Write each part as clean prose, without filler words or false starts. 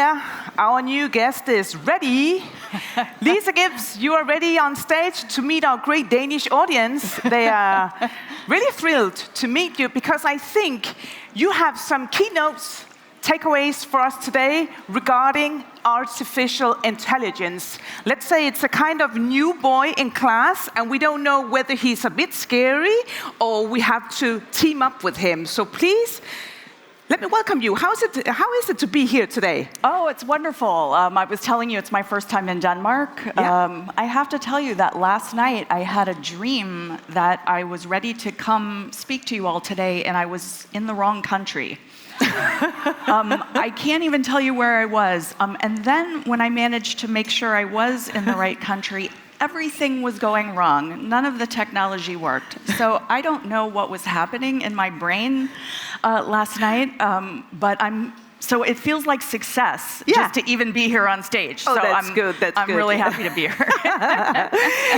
yeah, our new guest is ready. Lisa Gibbs, you are ready on stage to meet our great Danish audience. They are really thrilled to meet you because I think you have some keynotes, takeaways for us today regarding artificial intelligence. Let's say it's a kind of new boy in class, and we don't know whether he's a bit scary or we have to team up with him. So please, let me welcome you. How is it to be here today? Oh, it's wonderful. I was telling you it's my first time in Denmark. Yeah. I have to tell you that last night I had a dream that I was ready to come speak to you all today, and I was in the wrong country. I can't even tell you where I was. And then when I managed to make sure I was in the right country, everything was going wrong. None of the technology worked. So I don't know what was happening in my brain last night, but so it feels like success just to even be here on stage. Oh, so that's good. I'm really happy to be here.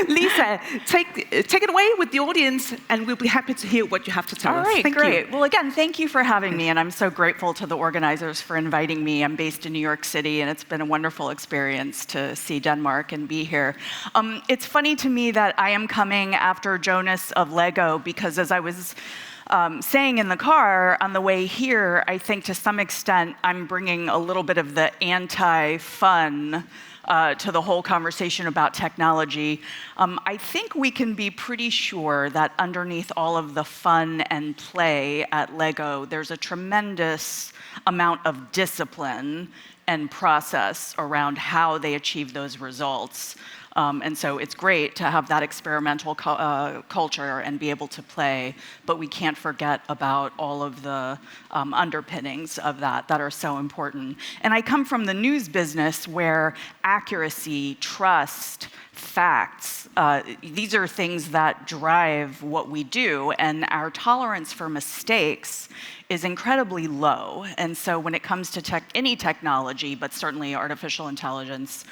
Lisa, take it away with the audience, and we'll be happy to hear what you have to tell us. All right, Thank great. you. Well, again, thank you for having me, and I'm so grateful to the organizers for inviting me. I'm based in New York City, and it's been a wonderful experience to see Denmark and be here. It's funny to me that I am coming after Jonas of Lego, because as I was saying in the car on the way here, I think to some extent I'm bringing a little bit of the anti-fun to the whole conversation about technology. I think we can be pretty sure that underneath all of the fun and play at Lego, there's a tremendous amount of discipline and process around how they achieve those results. And so it's great to have that experimental culture and be able to play, but we can't forget about all of the underpinnings of that are so important. And I come from the news business where accuracy, trust, facts, these are things that drive what we do, and our tolerance for mistakes is incredibly low. And so when it comes to any technology, but certainly artificial intelligence,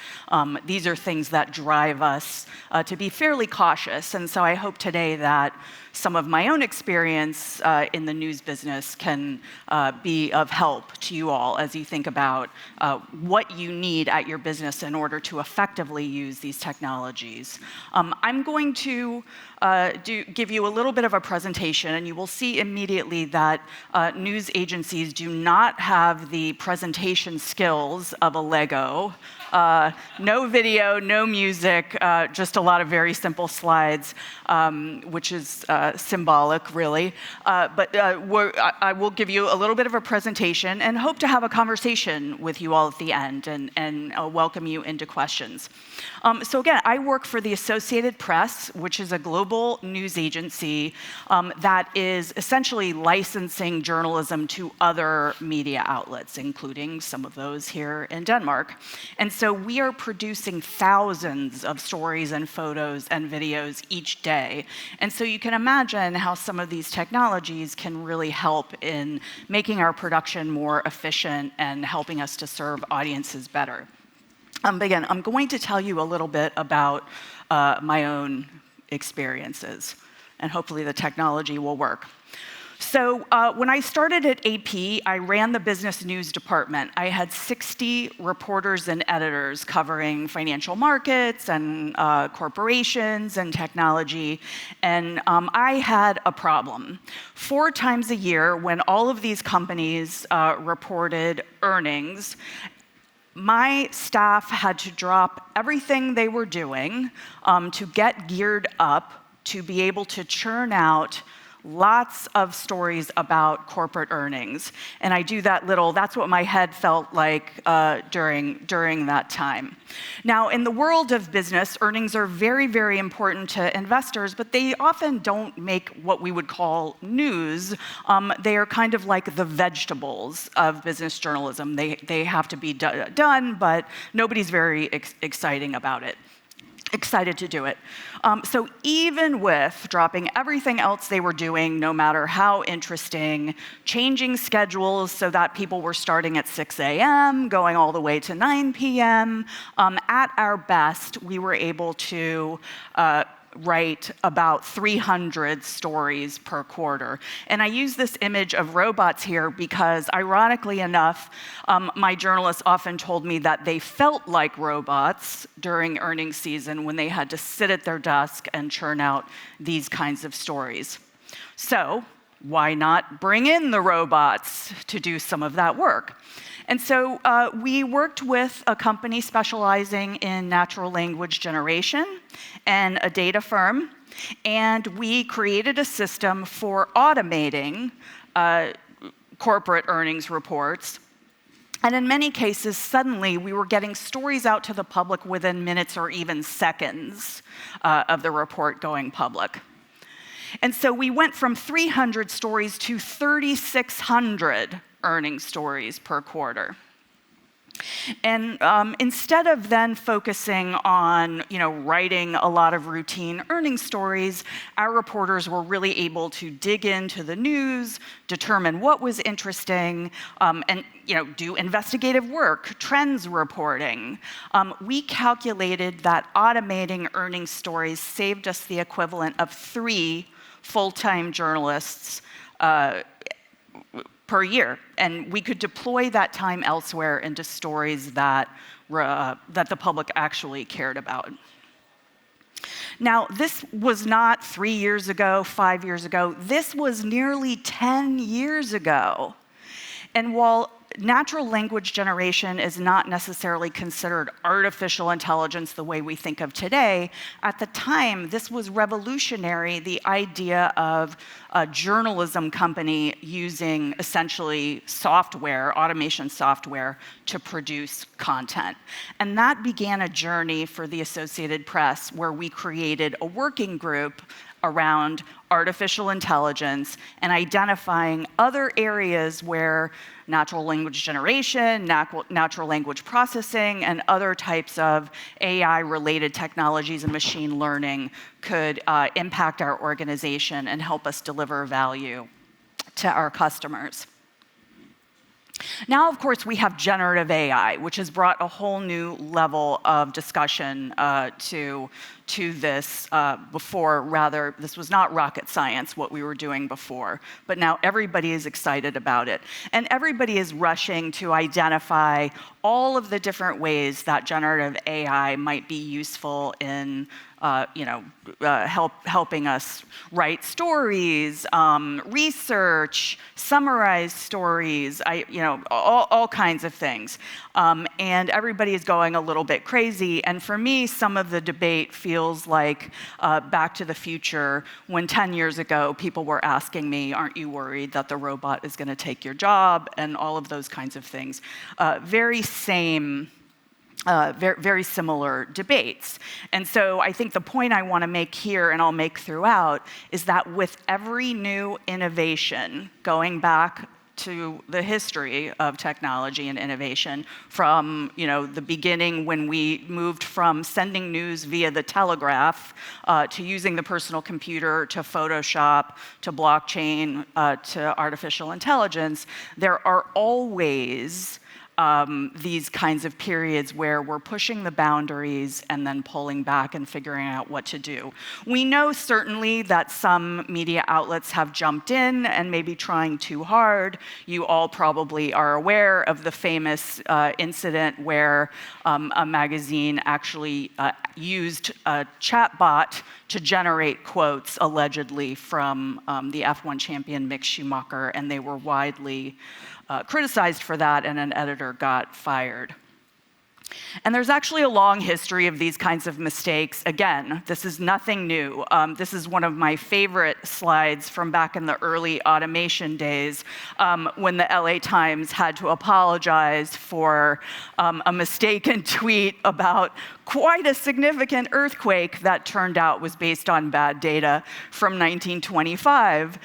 these are things that drive us to be fairly cautious. And so I hope today that some of my own experience in the news business can be of help to you all as you think about what you need at your business in order to effectively use these technologies. I'm going to give you a little bit of a presentation, and you will see immediately that news agencies do not have the presentation skills of a Lego. No video, no music, just a lot of very simple slides, which is symbolic, really. But I will give you a little bit of a presentation and hope to have a conversation with you all at the end and welcome you into questions. So again, I work for the Associated Press, which is a global news agency that is essentially licensing journalism to other media outlets, including some of those here in Denmark. And so we are producing thousands of stories and photos and videos each day. And so you can imagine how some of these technologies can really help in making our production more efficient and helping us to serve audiences better. But again, I'm going to tell you a little bit about my own experiences, and hopefully the technology will work. So when I started at AP, I ran the business news department. I had 60 reporters and editors covering financial markets and corporations and technology. And I had a problem. 4 times a year, when all of these companies reported earnings, my staff had to drop everything they were doing to get geared up to be able to churn out lots of stories about corporate earnings. And I do that that's what my head felt like during that time. Now, in the world of business, earnings are very, very important to investors, but they often don't make what we would call news. They are kind of like the vegetables of business journalism. They have to be done, but nobody's very excited to do it. So even with dropping everything else they were doing, no matter how interesting, changing schedules so that people were starting at 6 a.m., going all the way to 9 p.m., at our best, we were able to write about 300 stories per quarter. And I use this image of robots here because, ironically enough, my journalists often told me that they felt like robots during earnings season when they had to sit at their desk and churn out these kinds of stories. So why not bring in the robots to do some of that work? And so we worked with a company specializing in natural language generation and a data firm, and we created a system for automating corporate earnings reports. And in many cases, suddenly, we were getting stories out to the public within minutes or even seconds of the report going public. And so we went from 300 stories to 3,600 earnings stories per quarter. And instead of then focusing on writing a lot of routine earnings stories, our reporters were really able to dig into the news, determine what was interesting, and do investigative work, trends reporting. We calculated that automating earnings stories saved us the equivalent of 3 full-time journalists per year, and we could deploy that time elsewhere into stories that the public actually cared about. Now, this was not 3 years ago, 5 years ago. This was nearly 10 years ago. And while natural language generation is not necessarily considered artificial intelligence the way we think of today, at the time, this was revolutionary, the idea of a journalism company using essentially software, automation software, to produce content. And that began a journey for the Associated Press where we created a working group around artificial intelligence and identifying other areas where natural language generation, natural language processing, and other types of AI-related technologies and machine learning could impact our organization and help us deliver value to our customers. Now, of course, we have generative AI, which has brought a whole new level of discussion to this. This was not rocket science, what we were doing before, but now everybody is excited about it. And everybody is rushing to identify all of the different ways that generative AI might be useful in helping us write stories, research, summarize stories, all kinds of things. And everybody is going a little bit crazy. And for me, some of the debate feels like Back to the Future, when 10 years ago, people were asking me, aren't you worried that the robot is going to take your job? And all of those kinds of things. Very similar debates. And so I think the point I want to make here, and I'll make throughout, is that with every new innovation, going back to the history of technology and innovation, from the beginning when we moved from sending news via the telegraph to using the personal computer, to Photoshop, to blockchain, to artificial intelligence, there are always these kinds of periods where we're pushing the boundaries and then pulling back and figuring out what to do. We know certainly that some media outlets have jumped in and maybe trying too hard. You all probably are aware of the famous incident where a magazine actually used a chatbot to generate quotes allegedly from the F1 champion Mick Schumacher, and they were widely criticized for that, and an editor got fired. And there's actually a long history of these kinds of mistakes. Again, this is nothing new. This is one of my favorite slides from back in the early automation days, when the LA Times had to apologize for a mistaken tweet about quite a significant earthquake that turned out was based on bad data from 1925.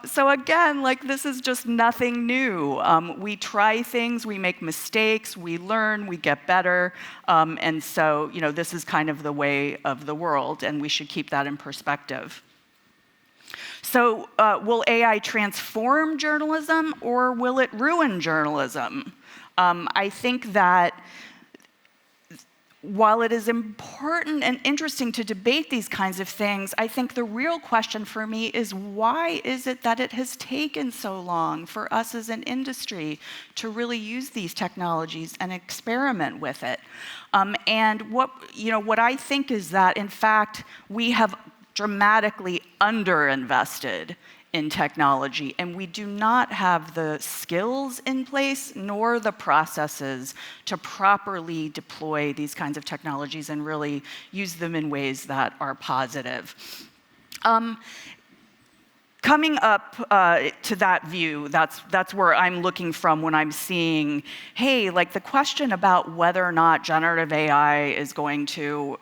So again, this is just nothing new. We try things, we make mistakes, we learn, we get better. And so, this is kind of the way of the world, and we should keep that in perspective. So will AI transform journalism, or will it ruin journalism? I think that while it is important and interesting to debate these kinds of things, I think the real question for me is, why is it that it has taken so long for us as an industry to really use these technologies and experiment with it? And what I think is that, in fact, we have dramatically underinvested in technology, and we do not have the skills in place nor the processes to properly deploy these kinds of technologies and really use them in ways that are positive. Coming up to that view, that's where I'm looking from when I'm seeing, hey, like the question about whether or not generative AI is going to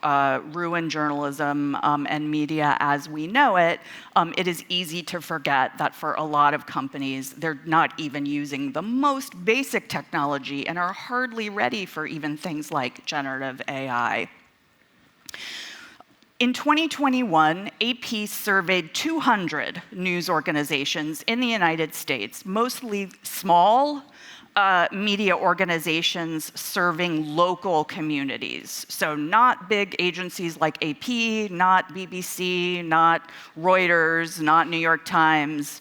ruin journalism and media as we know it, it is easy to forget that for a lot of companies, they're not even using the most basic technology and are hardly ready for even things like generative AI. In 2021, AP surveyed 200 news organizations in the United States, mostly small media organizations serving local communities. So not big agencies like AP, not BBC, not Reuters, not New York Times,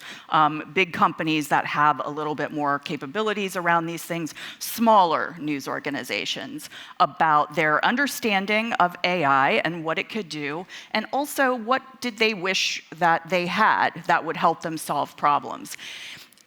big companies that have a little bit more capabilities around these things, smaller news organizations, about their understanding of AI and what it could do, and also what did they wish that they had that would help them solve problems.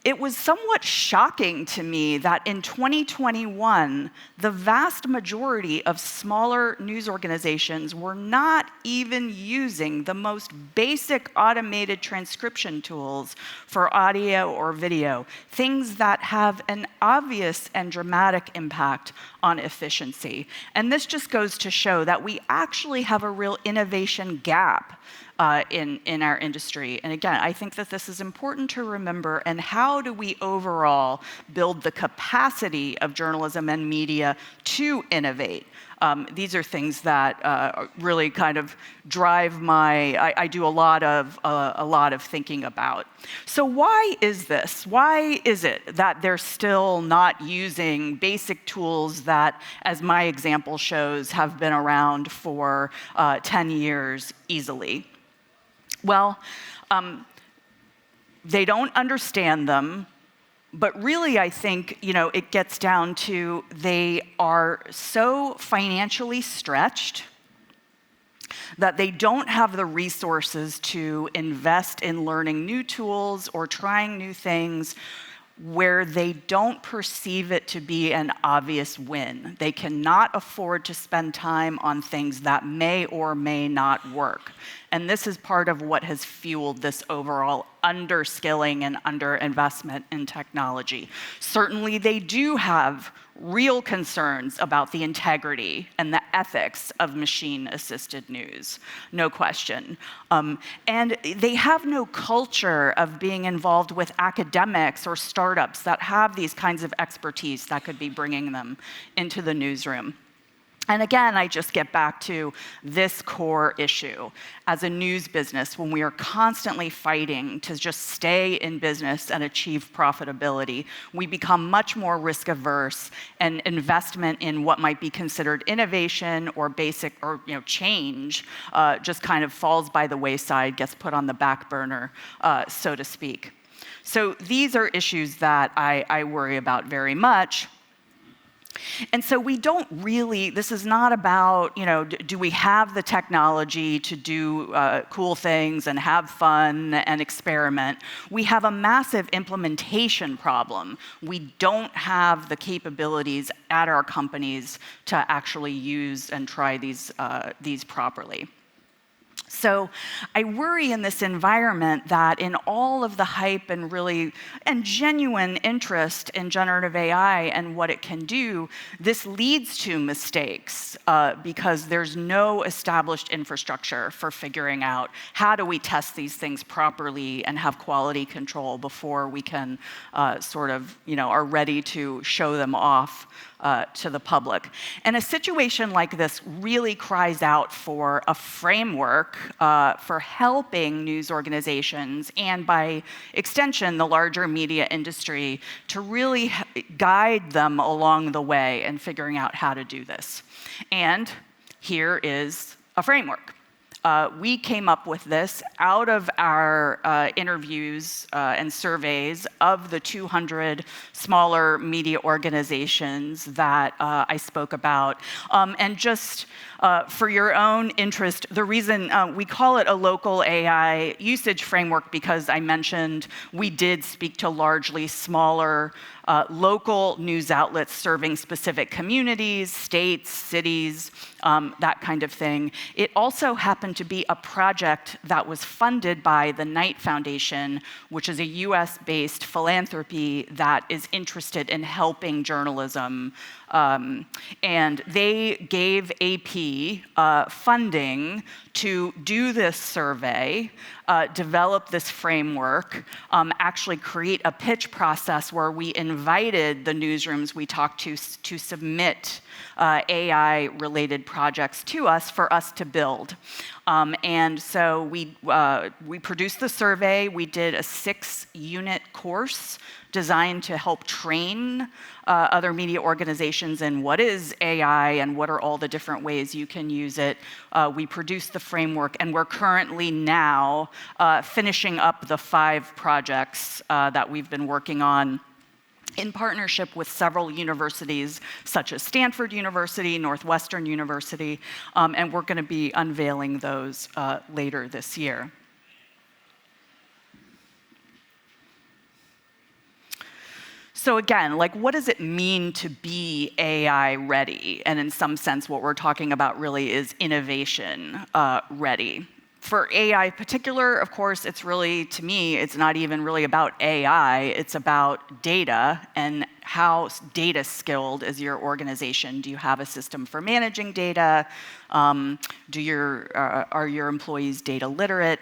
It was somewhat shocking to me that in 2021, the vast majority of smaller news organizations were not even using the most basic automated transcription tools for audio or video, things that have an obvious and dramatic impact on efficiency. And this just goes to show that we actually have a real innovation gap in our industry. And again, I think that this is important to remember. And how do we overall build the capacity of journalism and media to innovate? These are things that really kind of drive I do a lot of thinking about. So why is this? Why is it that they're still not using basic tools that, as my example shows, have been around for 10 years easily? Well, they don't understand them, but really I think, it gets down to they are so financially stretched that they don't have the resources to invest in learning new tools or trying new things where they don't perceive it to be an obvious win. They cannot afford to spend time on things that may or may not work. And this is part of what has fueled this overall underskilling and underinvestment in technology. Certainly, they do have real concerns about the integrity and the ethics of machine-assisted news, no question. And they have no culture of being involved with academics or startups that have these kinds of expertise that could be bringing them into the newsroom. And again, I just get back to this core issue. As a news business, when we are constantly fighting to just stay in business and achieve profitability, we become much more risk averse, and investment in what might be considered innovation or basic or change just kind of falls by the wayside, gets put on the back burner, so to speak. So these are issues that I worry about very much. And so we don't really, this is not about, do we have the technology to do cool things and have fun and experiment? We have a massive implementation problem. We don't have the capabilities at our companies to actually use and try these properly. So I worry in this environment that in all of the hype and genuine interest in generative AI and what it can do, this leads to mistakes because there's no established infrastructure for figuring out how do we test these things properly and have quality control before we can are ready to show them off to the public. And a situation like this really cries out for a framework for helping news organizations and, by extension, the larger media industry to really guide them along the way in figuring out how to do this. And here is a framework. We came up with this out of our interviews and surveys of the 200 smaller media organizations that I spoke about. And just for your own interest, the reason we call it a local AI usage framework, because I mentioned we did speak to largely smaller local news outlets serving specific communities, states, cities, that kind of thing. It also happened to be a project that was funded by the Knight Foundation, which is a US-based philanthropy that is interested in helping journalism. And they gave AP funding to do this survey, develop this framework, actually create a pitch process where we invited the newsrooms we talked to submit AI-related projects to us for us to build. And so we produced the survey. We did a 6-unit course designed to help train other media organizations in what is AI and what are all the different ways you can use it. We produced the framework, and we're currently now finishing up the 5 projects that we've been working on in partnership with several universities, such as Stanford University, Northwestern University, and we're going to be unveiling those later this year. So again, like, what does it mean to be AI ready? And in some sense, what we're talking about really is innovation ready. For AI in particular, of course, it's really, to me, it's not even really about AI, it's about data and how data skilled is your organization. Do you have a system for managing data? Are your employees data literate?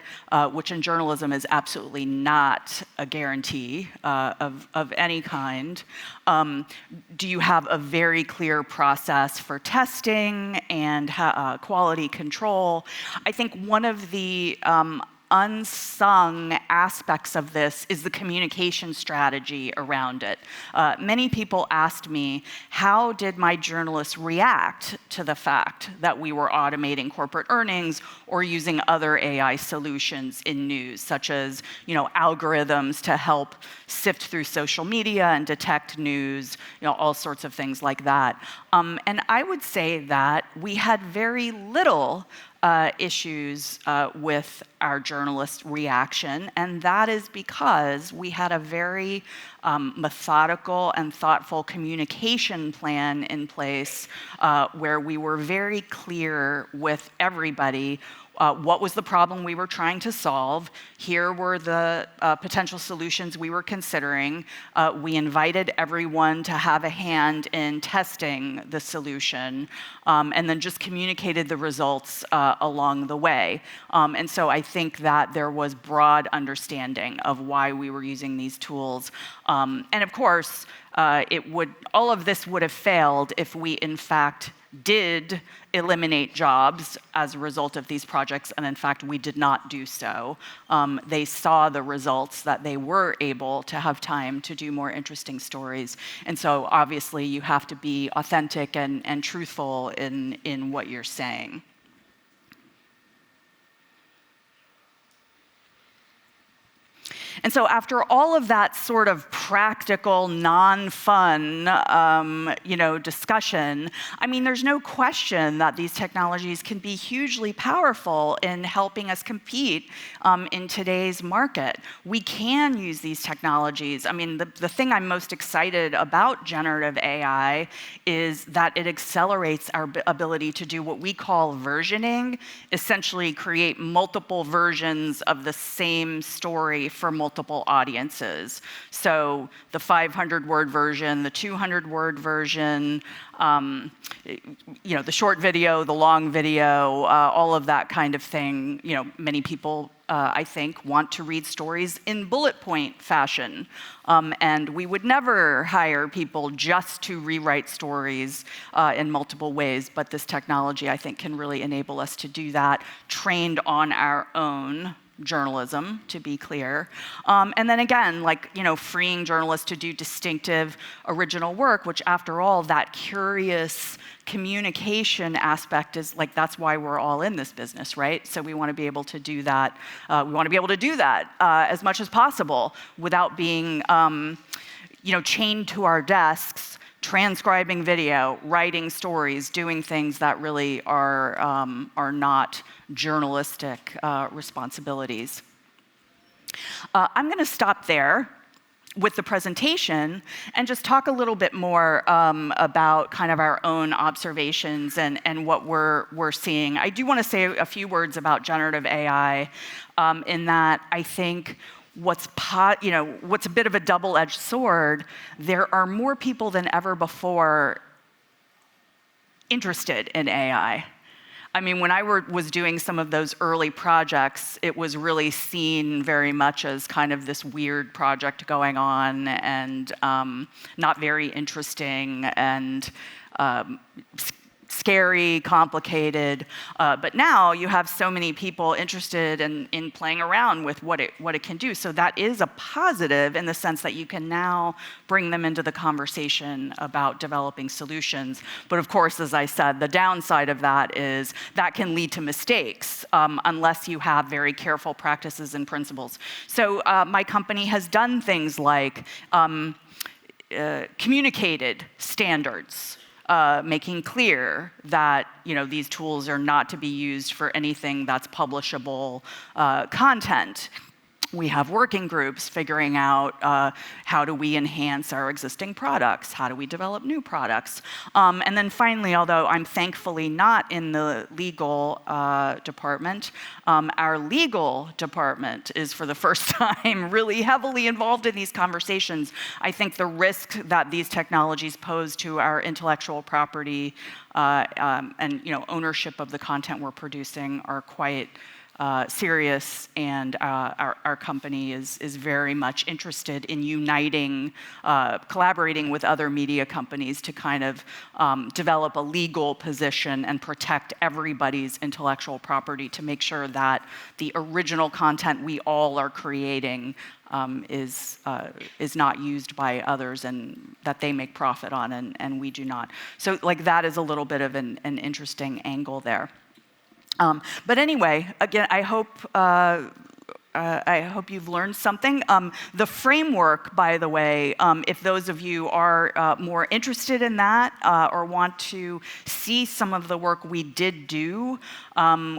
Which in journalism is absolutely not a guarantee of any kind. Do you have a very clear process for testing and quality control? I think one of the unsung aspects of this is the communication strategy around it. Many people asked me, how did my journalists react to the fact that we were automating corporate earnings or using other AI solutions in news, such as, algorithms to help sift through social media and detect news, all sorts of things like that. And I would say that we had very little issues with our journalist reaction, and that is because we had a very methodical and thoughtful communication plan in place where we were very clear with everybody what was the problem we were trying to solve. Here were the potential solutions we were considering. We invited everyone to have a hand in testing the solution, and then just communicated the results along the way. And so I think that there was broad understanding of why we were using these tools. And of course, all of this would have failed if we, in fact, did eliminate jobs as a result of these projects, and in fact, we did not do so. They saw the results that they were able to have time to do more interesting stories. And so obviously, you have to be authentic and truthful in what you're saying. And so after all of that sort of practical, non-fun, discussion, I mean, there's no question that these technologies can be hugely powerful in helping us compete in today's market. We can use these technologies. I mean, the thing I'm most excited about generative AI is that it accelerates our ability to do what we call versioning, essentially create multiple versions of the same story for multiple audiences. So the 500-word version, the 200-word version, the short video, the long video, all of that kind of thing. Many people, I think, want to read stories in bullet point fashion. And we would never hire people just to rewrite stories in multiple ways, but this technology, I think, can really enable us to do that, trained on our own journalism, to be clear. And then again, like, freeing journalists to do distinctive, original work, which after all, that curious communication aspect is like, that's why we're all in this business, right? So we want to be able to do that. We want to be able to do that as much as possible without being, chained to our desks, transcribing video, writing stories, doing things that really are not journalistic responsibilities. I'm going to stop there with the presentation and just talk a little bit more about kind of our own observations and what we're seeing. I do want to say a few words about generative AI in that I think what's a bit of a double-edged sword. There are more people than ever before interested in AI. I mean, when I was doing some of those early projects, it was really seen very much as kind of this weird project going on and not very interesting and scary, complicated, but now you have so many people interested in playing around with what it can do. So that is a positive in the sense that you can now bring them into the conversation about developing solutions. But of course, as I said, the downside of that is that can lead to mistakes unless you have very careful practices and principles. So my company has done things like communicated standards, making clear that these tools are not to be used for anything that's publishable content. We have working groups figuring out how do we enhance our existing products, how do we develop new products. And then finally, although I'm thankfully not in the legal department, our legal department is for the first time really heavily involved in these conversations. I think the risk that these technologies pose to our intellectual property and ownership of the content we're producing are quite serious, and our company is very much interested in uniting, collaborating with other media companies to kind of develop a legal position and protect everybody's intellectual property to make sure that the original content we all are creating is not used by others and that they make profit on and we do not. So like that is a little bit of an interesting angle there. But anyway, again, I hope you've learned something. The framework, by the way, if those of you are more interested in that or want to see some of the work we did do,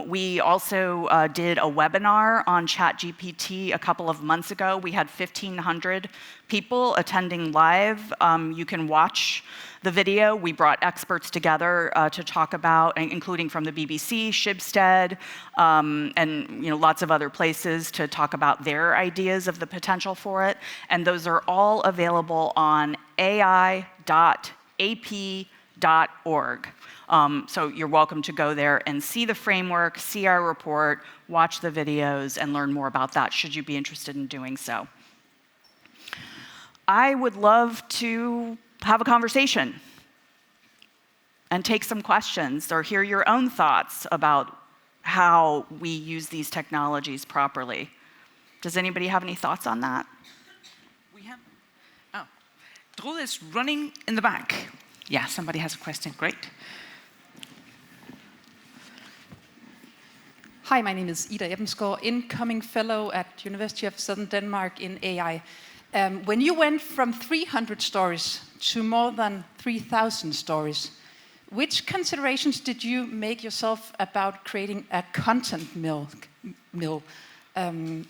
we also did a webinar on ChatGPT a couple of months ago. We had 1,500 people attending live. You can watch the video. We brought experts together to talk about, including from the BBC, Shibstead, and lots of other places to talk about their ideas of the potential for it. And those are all available on ai.ap.org. So you're welcome to go there and see the framework, see our report, watch the videos, and learn more about that, should you be interested in doing so. I would love to have a conversation and take some questions or hear your own thoughts about how we use these technologies properly. Does anybody have any thoughts on that? We have. Oh, Drul is running in the back. Yeah, somebody has a question. Great. Hi, my name is Ida Ebbensgaard, incoming fellow at University of Southern Denmark in AI. When you went from 300 stories to more than 3,000 stories, which considerations did you make yourself about creating a content mill,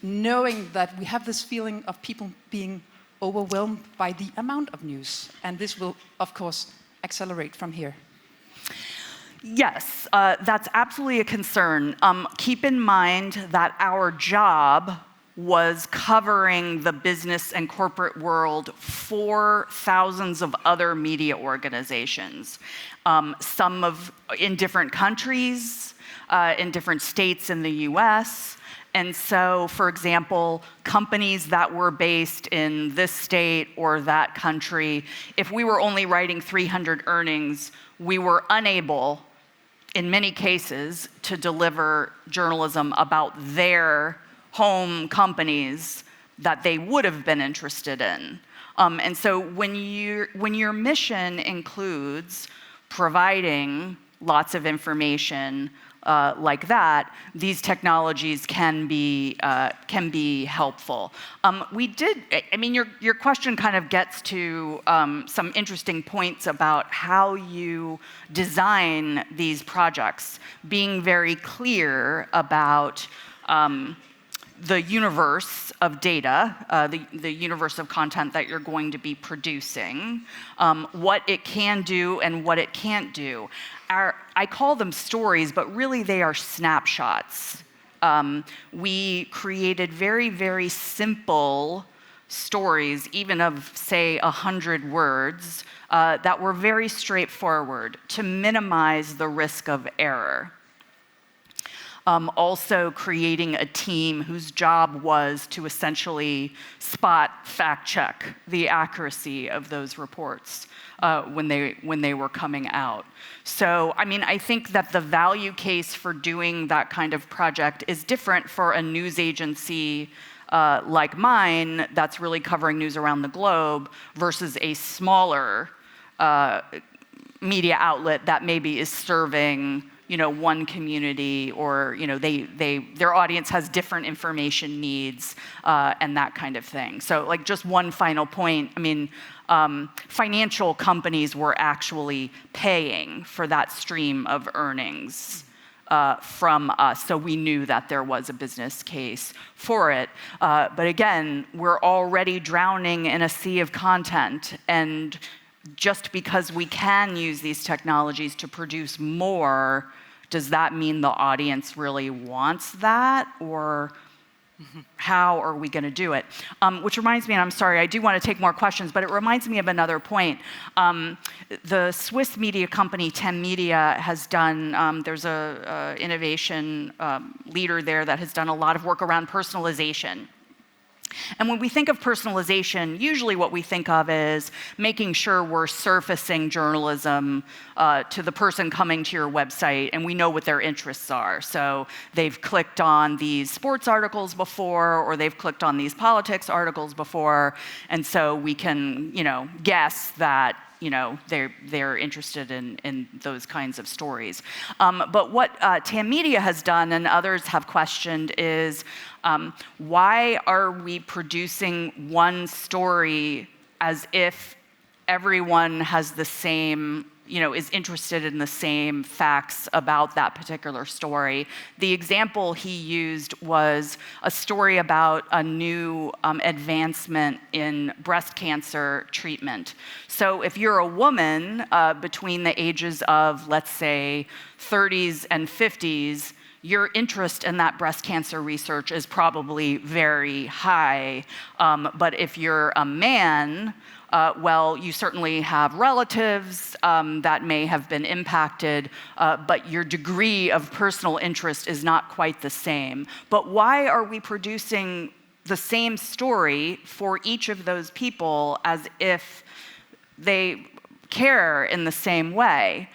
knowing that we have this feeling of people being overwhelmed by the amount of news, and this will, of course, accelerate from here? Yes, that's absolutely a concern. Keep in mind that our job was covering the business and corporate world for thousands of other media organizations, some in different countries, in different states in the US. And so, for example, companies that were based in this state or that country, if we were only writing 300 earnings, we were unable, in many cases, to deliver journalism about their home companies that they would have been interested in. And so when your mission includes providing lots of information like that, these technologies can be helpful. Your question kind of gets to some interesting points about how you design these projects, being very clear about the universe of data, the universe of content that you're going to be producing, what it can do and what it can't do. I call them stories, but really they are snapshots. We created very, very simple stories, even of, say, 100 words, that were very straightforward to minimize the risk of error. Also creating a team whose job was to essentially spot, fact check the accuracy of those reports when they were coming out. So, I think that the value case for doing that kind of project is different for a news agency like mine that's really covering news around the globe versus a smaller media outlet that maybe is serving one community, or their audience has different information needs and that kind of thing. So, like, just one final point. Financial companies were actually paying for that stream of earnings from us, so we knew that there was a business case for it. But again, we're already drowning in a sea of content, and just because we can use these technologies to produce more, does that mean the audience really wants that? Or how are we going to do it? Which reminds me, and I'm sorry, I do want to take more questions, but it reminds me of another point. The Swiss media company, TEM Media, has done, there's a innovation leader there that has done a lot of work around personalization. And when we think of personalization, usually what we think of is making sure we're surfacing journalism to the person coming to your website, and we know what their interests are. So they've clicked on these sports articles before, or they've clicked on these politics articles before, and so we can, guess that they're interested in those kinds of stories. But what TAM Media has done, and others have questioned, is why are we producing one story as if everyone has the same, is interested in the same facts about that particular story? The example he used was a story about a new advancement in breast cancer treatment. So if you're a woman between the ages of, let's say, 30s and 50s, your interest in that breast cancer research is probably very high. But if you're a man, well, you certainly have relatives that may have been impacted, but your degree of personal interest is not quite the same. But why are we producing the same story for each of those people as if they care in the same way?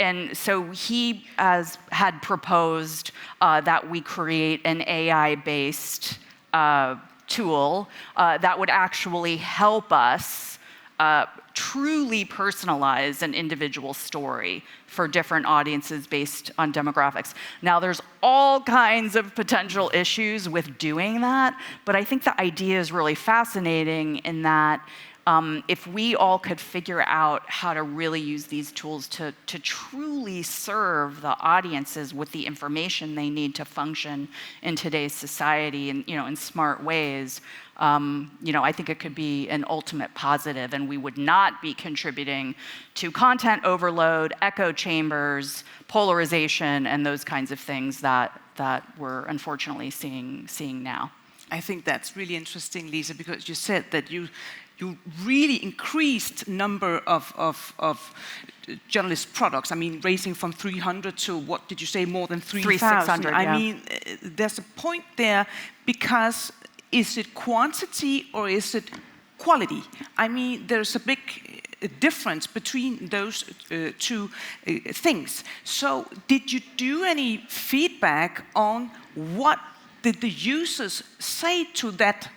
And so he had proposed that we create an AI-based tool that would actually help us truly personalize an individual story for different audiences based on demographics. Now, there's all kinds of potential issues with doing that, but I think the idea is really fascinating in that if we all could figure out how to really use these tools to truly serve the audiences with the information they need to function in today's society and in smart ways, I think it could be an ultimate positive, and we would not be contributing to content overload, echo chambers, polarization, and those kinds of things that we're unfortunately seeing now. I think that's really interesting, Lisa, because you said that you really increased number of journalist products. Raising from 300 to, what did you say, more than 3,000? 3,600, there's a point there, because is it quantity or is it quality? There's a big difference between those two things. So did you do any feedback on what did the users say to that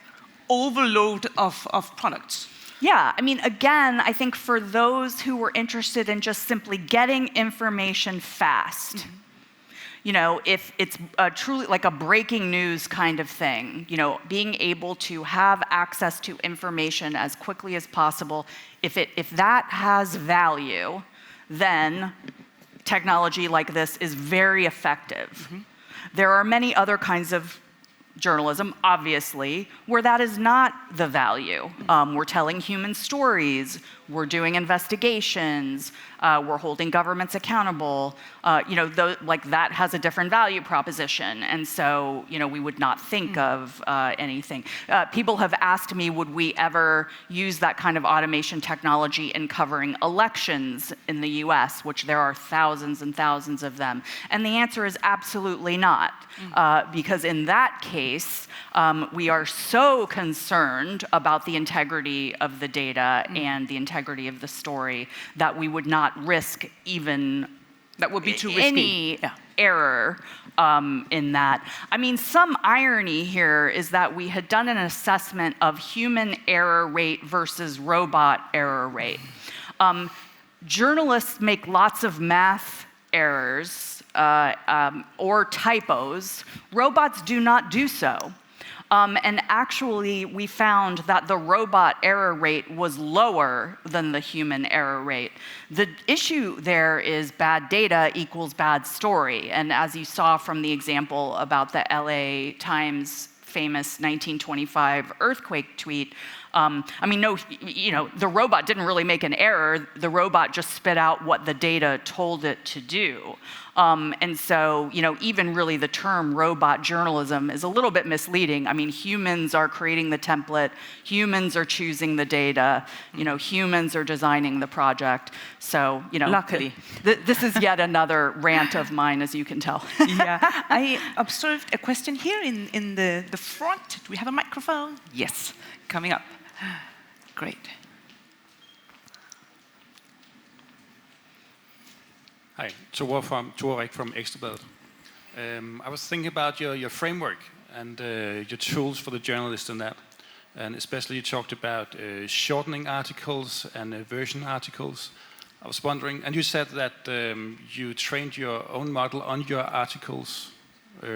overload of products? Yeah, I mean, again, I think for those who were interested in just simply getting information fast, you know, if it's truly like a breaking news kind of thing, you know, being able to have access to information as quickly as possible, if that has value, then technology like this is very effective. There are many other kinds of journalism, obviously, where that is not the value. We're telling human stories, we're doing investigations, we're holding governments accountable. You know, like that has a different value proposition, and so you know we would not think of anything. People have asked me, would we ever use that kind of automation technology in covering elections in the U.S., which there are thousands and thousands of them, and the answer is absolutely not, because in that case, we are so concerned about the integrity of the data and the integrity of the story that we would not risk even that would be too risky. Any error in that. I mean, some irony here is that we had done an assessment of human error rate versus robot error rate. Journalists make lots of math errors or typos. Robots do not do so. And actually, we found that the robot error rate was lower than the human error rate. The issue there is bad data equals bad story. And as you saw from the example about the LA Times famous 1925 earthquake tweet, I mean, no, you know, the robot didn't really make an error. The robot just spit out what the data told it to do. And so, you know, even really the term robot journalism is a little bit misleading. I mean, humans are creating the template, humans are choosing the data, you know, humans are designing the project. So, you know, luckily, this is yet another rant of mine, as you can tell. Yeah, I observed a question here in the front. Do we have a microphone? Yes, coming up. Great. Hi, Torek from NXTV. I was thinking about your framework and your tools for the journalist in that. And especially you talked about shortening articles and version articles. I was wondering, and you said that you trained your own model on your articles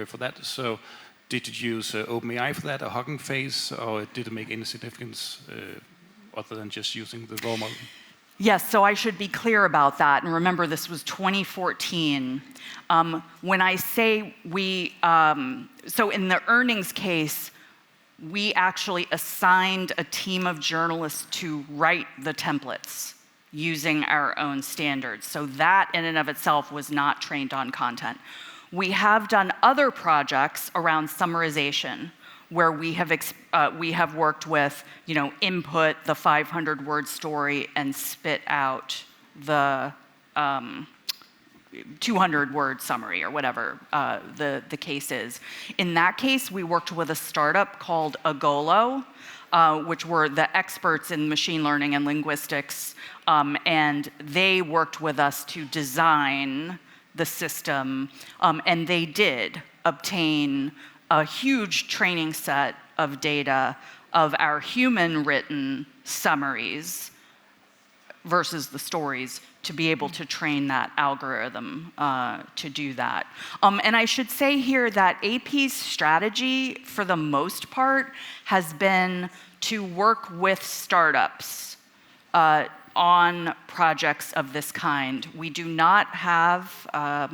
for that. So did you use OpenAI for that, or Hugging Face, or did it make any significance other than just using the raw model? Yes, so I should be clear about that. And remember, this was 2014. When I say we, so in the earnings case, we actually assigned a team of journalists to write the templates using our own standards. So that in and of itself was not trained on content. We have done other projects around summarization, where we have worked with, you know, input the 500-word story and spit out the 200-word summary or whatever the case is. In that case, we worked with a startup called Agolo, which were the experts in machine learning and linguistics, and they worked with us to design the system, and they did obtain a huge training set of data of our human-written summaries versus the stories to be able to train that algorithm to do that. And I should say here that AP's strategy, for the most part, has been to work with startups on projects of this kind. We do not have a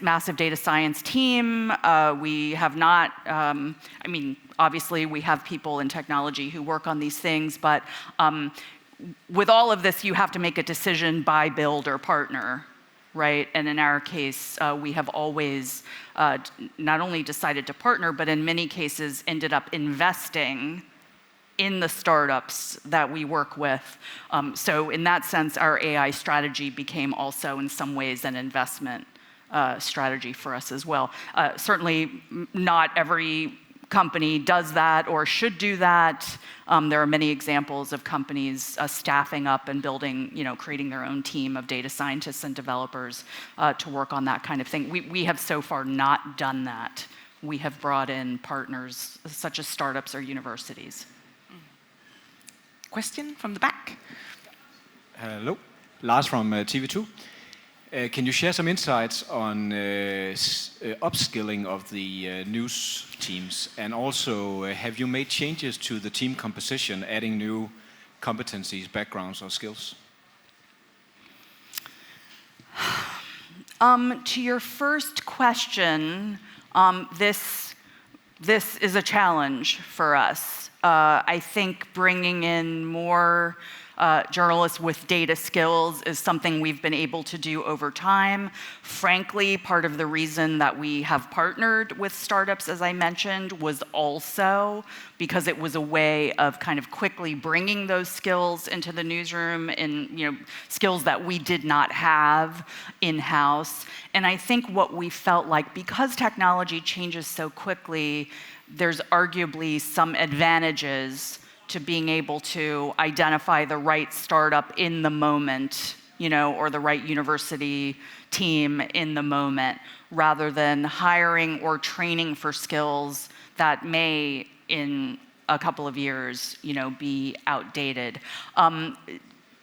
massive data science team. We have not, I mean, obviously we have people in technology who work on these things, but with all of this, you have to make a decision buy, build, or partner, right? And in our case, we have always not only decided to partner, but in many cases ended up investing in the startups that we work with. So in that sense, our AI strategy became also in some ways an investment strategy for us as well. Certainly not every company does that or should do that. There are many examples of companies staffing up and building, you know, creating their own team of data scientists and developers to work on that kind of thing. We have so far not done that we have brought in partners such as startups or universities. Question from the back. Hello, Lars from TV2. Can you share some insights on upskilling of the news teams? And also, have you made changes to the team composition, adding new competencies, backgrounds, or skills? To your first question, this is a challenge for us. I think bringing in more journalists with data skills is something we've been able to do over time. Frankly, part of the reason that we have partnered with startups, as I mentioned, was also because it was a way of kind of quickly bringing those skills into the newsroom, and skills that we did not have in-house. And I think what we felt like, because technology changes so quickly, there's arguably some advantages to being able to identify the right startup in the moment, or the right university team in the moment, rather than hiring or training for skills that may, in a couple of years, be outdated.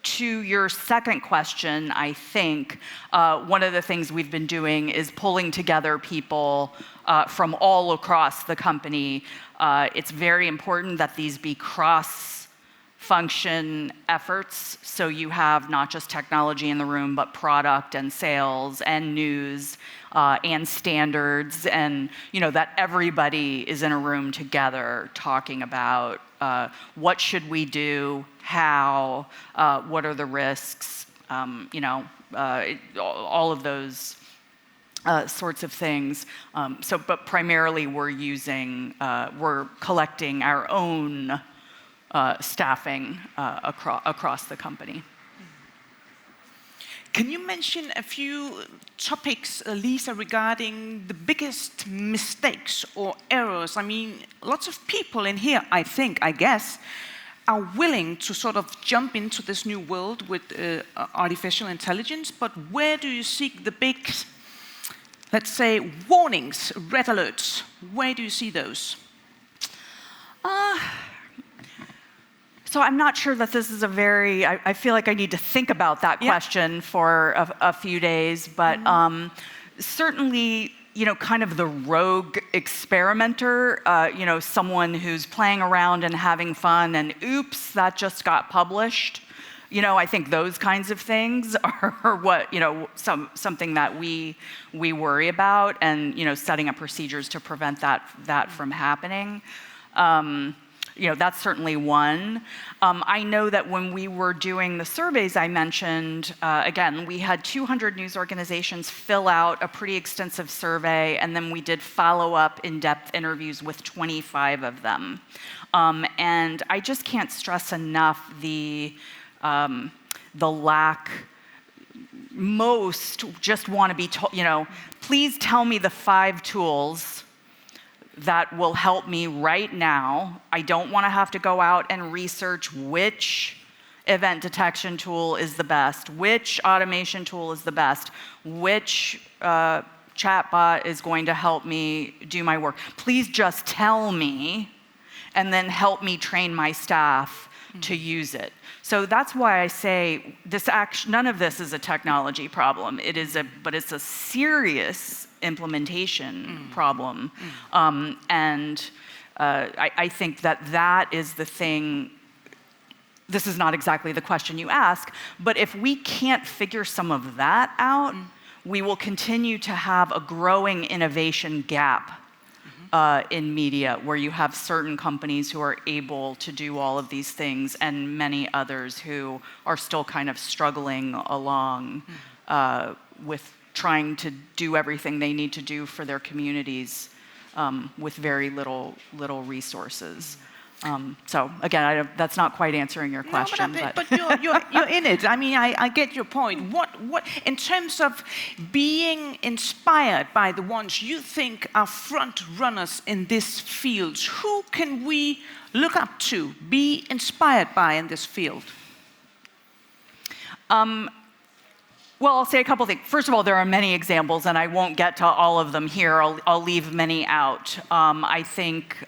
To your second question, I think one of the things we've been doing is pulling together people from all across the company. It's very important that these be cross-function efforts, so you have not just technology in the room, but product and sales and news and standards, and that everybody is in a room together talking about what should we do, how, what are the risks, all of those sorts of things. But primarily we're collecting our own staffing across the company. Can you mention a few topics, Lisa, regarding the biggest mistakes or errors? I mean, lots of people in here, I guess, are willing to sort of jump into this new world with artificial intelligence, but where do you seek the big, let's say, warnings, red alerts? Where do you see those? So I'm not sure that this is a very, I feel like I need to think about that question for a few days, but certainly, kind of the rogue experimenter, someone who's playing around and having fun and oops, that just got published. I think those kinds of things are what, something that we worry about, and, setting up procedures to prevent that from happening. That's certainly one. I know that when we were doing the surveys I mentioned, again, we had 200 news organizations fill out a pretty extensive survey, and then we did follow-up in-depth interviews with 25 of them. And I just can't stress enough the lack. Most just want to be told, please tell me the 5 tools that will help me right now. I don't want to have to go out and research which event detection tool is the best, which automation tool is the best, which chatbot is going to help me do my work. Please just tell me, and then help me train my staff to use it. So that's why I say none of this is a technology problem. But it's a serious implementation problem. And I think that is the thing. This is not exactly the question you ask, but if we can't figure some of that out, we will continue to have a growing innovation gap in media, where you have certain companies who are able to do all of these things and many others who are still kind of struggling along with trying to do everything they need to do for their communities with very little resources. So again, that's not quite answering your question. No, but you're in it. I mean, I get your point. What in terms of being inspired by the ones you think are front runners in this field, who can we look up to, be inspired by in this field? Well, I'll say a couple things. First of all, there are many examples, and I won't get to all of them here. I'll leave many out. I think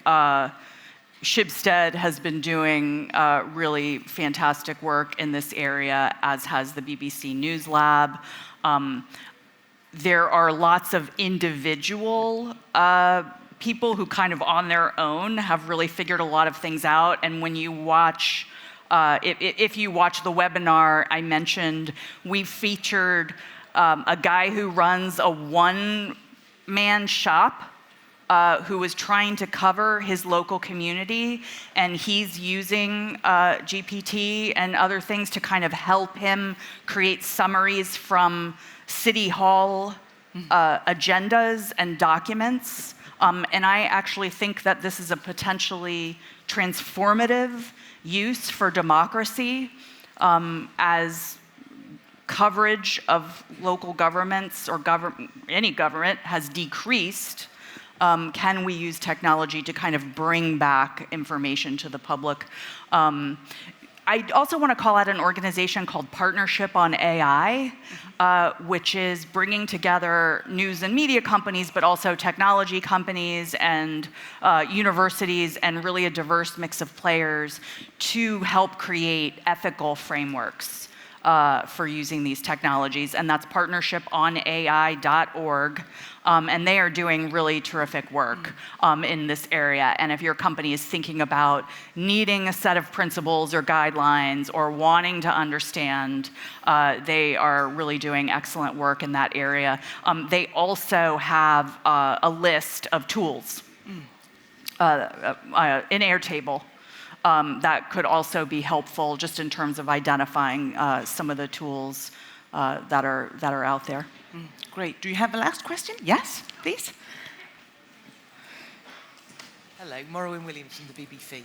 Schibsted has been doing really fantastic work in this area, as has the BBC News Lab. There are lots of individual people who kind of on their own have really figured a lot of things out. And when you watch, if you watch the webinar I mentioned, we featured a guy who runs a one-man shop who was trying to cover his local community, and he's using GPT and other things to kind of help him create summaries from City Hall agendas and documents. And I actually think that this is a potentially transformative use for democracy as coverage of local governments or any government has decreased. Can we use technology to kind of bring back information to the public? I also want to call out an organization called Partnership on AI, which is bringing together news and media companies, but also technology companies and universities, and really a diverse mix of players to help create ethical frameworks for using these technologies. And that's partnershiponai.org. And they are doing really terrific work in this area. And if your company is thinking about needing a set of principles or guidelines or wanting to understand, they are really doing excellent work in that area. They also have a list of tools, an Airtable, that could also be helpful just in terms of identifying some of the tools that are out there. Great. Do you have a last question? Yes, please. Hello, Morrowind Williams from the BBC.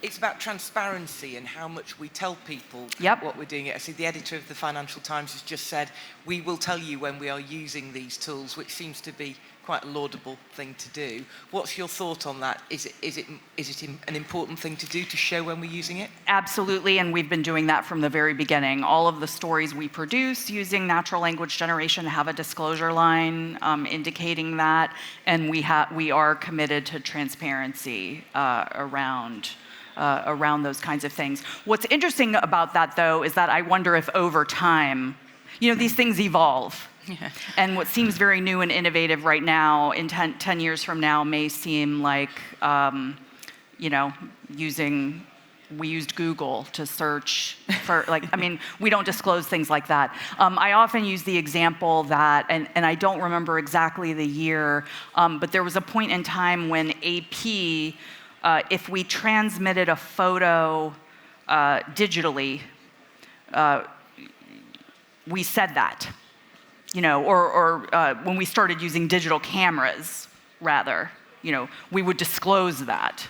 It's about transparency and how much we tell people what we're doing. I see the editor of the Financial Times has just said, we will tell you when we are using these tools, which seems to be quite a laudable thing to do. What's your thought on that? Is it an important thing to do to show when we're using it? Absolutely, and we've been doing that from the very beginning. All of the stories we produce using natural language generation have a disclosure line indicating that, and we are committed to transparency around those kinds of things. What's interesting about that, though, is that I wonder if over time, these things evolve. Yeah. And what seems very new and innovative right now, in 10 years from now, may seem like, we used Google to search for, we don't disclose things like that. I often use the example that, and I don't remember exactly the year, but there was a point in time when AP, if we transmitted a photo digitally, we said that. Or when we started using digital cameras, rather, we would disclose that,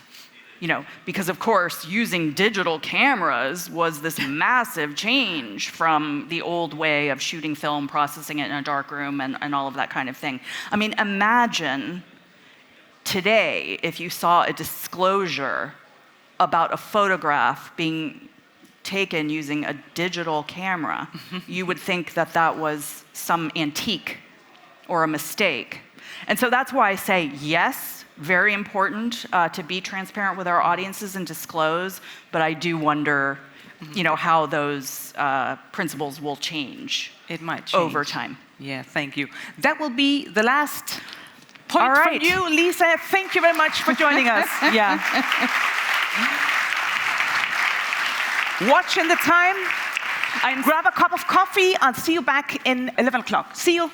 because of course using digital cameras was this massive change from the old way of shooting film, processing it in a dark room, and all of that kind of thing. I mean, imagine today if you saw a disclosure about a photograph being taken using a digital camera, you would think that that was some antique or a mistake. And so that's why I say yes, very important to be transparent with our audiences and disclose, but I do wonder, how those principles will change. It might change over time. Yeah, thank you. That will be the last point from you, Lisa. Thank you very much for joining us. Yeah. Watching the time, and grab a cup of coffee. I'll see you back in 11 o'clock. See you.